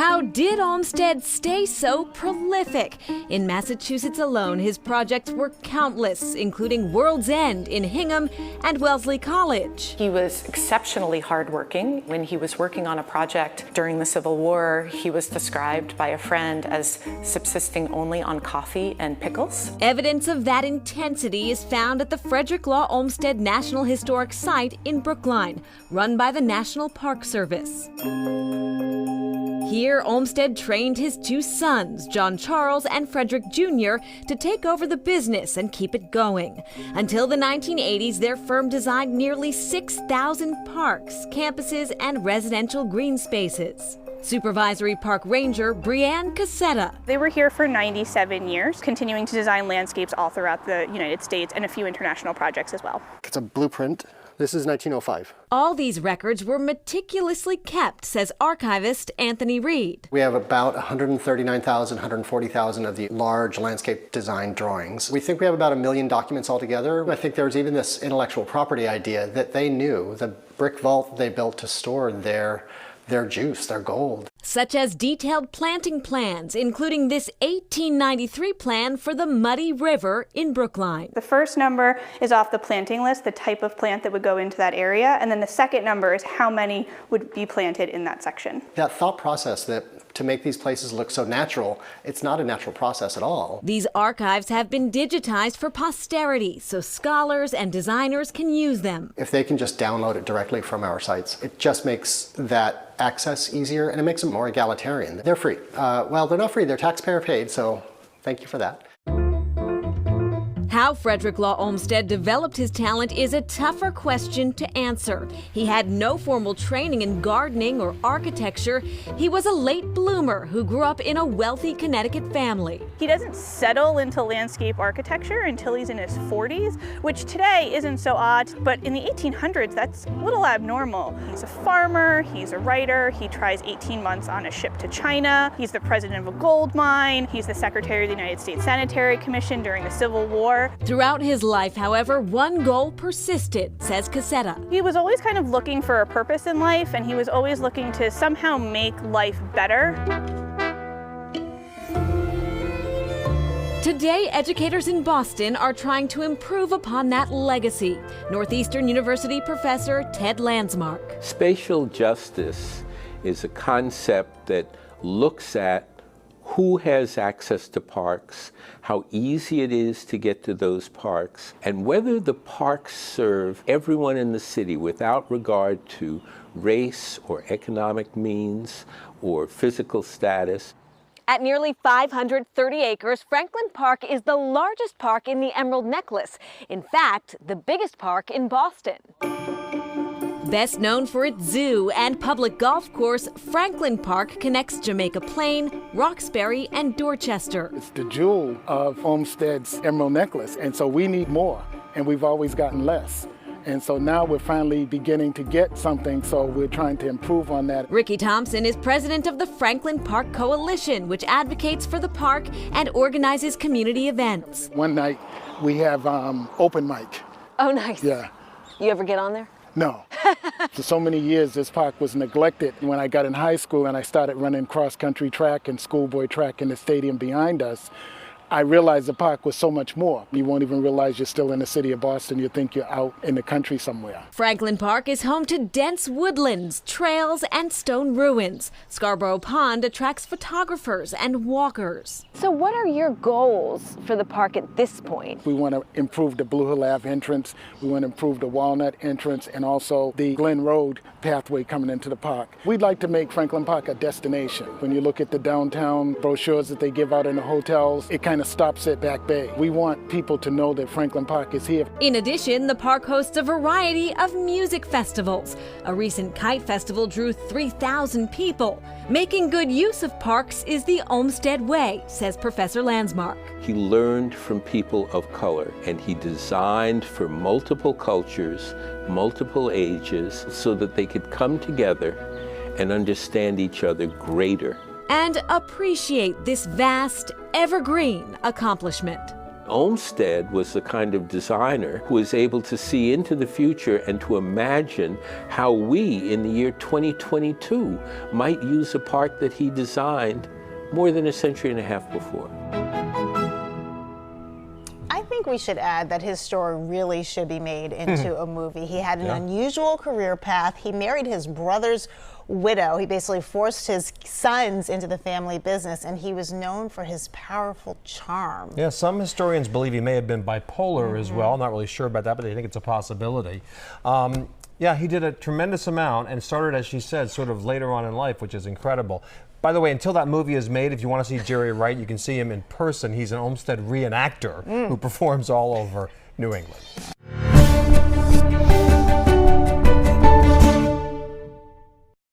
How did Olmsted stay so prolific? In Massachusetts alone, his projects were countless, including World's End in Hingham and Wellesley College. He was exceptionally hardworking. When he was working on a project during the Civil War, he was described by a friend as subsisting only on coffee and pickles. Evidence of that intensity is found at the Frederick Law Olmsted National Historic Site in Brookline, run by the National Park Service. Here, Olmsted trained his two sons, John Charles and Frederick Jr., to take over the business and keep it going. Until the 1980s, their firm designed nearly 6,000 parks, campuses, and residential green spaces. Supervisory Park Ranger Brianne Cassetta. They were here for 97 years, continuing to design landscapes all throughout the United States and a few international projects as well. It's a blueprint. This is 1905. All these records were meticulously kept, says archivist Anthony Reed. We have about 139,000, 140,000 of the large landscape design drawings. We think we have about 1 million documents altogether. I think there was even this intellectual property idea that they knew the brick vault they built to store their juice, their gold. Such as detailed planting plans, including this 1893 plan for the Muddy River in Brookline. The first number is off the planting list, the type of plant that would go into that area, and then the second number is how many would be planted in that section. That thought process that to make these places look so natural, it's not a natural process at all. These archives have been digitized for posterity, so scholars and designers can use them. If they can just download it directly from our sites, it just makes that access easier and it makes them more egalitarian. They're free. Well, they're not free, they're taxpayer paid, so thank you for that. How Frederick Law Olmsted developed his talent is a tougher question to answer. He had no formal training in gardening or architecture. He was a late bloomer who grew up in a wealthy Connecticut family. He doesn't settle into landscape architecture until he's in his 40s, which today isn't so odd, but in the 1800s, that's a little abnormal. He's a farmer, he's a writer, he tries 18 months on a ship to China, he's the president of a gold mine, he's the secretary of the United States Sanitary Commission during the Civil War. Throughout his life, however, one goal persisted, says Cassetta. He was always kind of looking for a purpose in life, and he was always looking to somehow make life better. Today, educators in Boston are trying to improve upon that legacy. Northeastern University professor Ted Landsmark. Spatial justice is a concept that looks at who has access to parks, how easy it is to get to those parks, and whether the parks serve everyone in the city without regard to race or economic means or physical status. At nearly 530 acres, Franklin Park is the largest park in the Emerald Necklace. In fact, the biggest park in Boston. Best known for its zoo and public golf course, Franklin Park connects Jamaica Plain, Roxbury, and Dorchester. It's the jewel of Olmsted's Emerald Necklace, and so we need more, and we've always gotten less. And so now we're finally beginning to get something, so we're trying to improve on that. Ricky Thompson is president of the Franklin Park Coalition, which advocates for the park and organizes community events. One night we have open mic. Oh, nice. Yeah. You ever get on there? No. For so many years, this park was neglected. When I got in high school and I started running cross-country track and schoolboy track in the stadium behind us, I realized the park was so much more. You won't even realize you're still in the city of Boston. You think you're out in the country somewhere. Franklin Park is home to dense woodlands, trails, and stone ruins. Scarborough Pond attracts photographers and walkers. So what are your goals for the park at this point? We want to improve the Blue Hill Ave entrance. We want to improve the Walnut entrance and also the Glen Road pathway coming into the park. We'd like to make Franklin Park a destination. When you look at the downtown brochures that they give out in the hotels, it kind of stops at Back Bay. We want people to know that Franklin Park is here. In addition, the park hosts a variety of music festivals. A recent kite festival drew 3,000 people. Making good use of parks is the Olmsted way, says Professor Landsmark. He learned from people of color, and he designed for multiple cultures, multiple ages, so that they could come together and understand each other greater. And appreciate this vast, evergreen accomplishment. Olmsted was the kind of designer who was able to see into the future and to imagine how we, in the year 2022, might use a park that he designed more than a century and a half before. I think we should add that his story really should be made into a movie. He had an unusual career path. He married his brother's widow. He basically forced his sons into the family business, and he was known for his powerful charm. Yeah, some historians believe he may have been bipolar as well. Not really sure about that, but they think it's a possibility. Yeah, he did a tremendous amount and started, as she said, sort of later on in life, which is incredible. By the way, until that movie is made, if you want to see Jerry Wright, you can see him in person. He's an Olmsted reenactor who performs all over New England.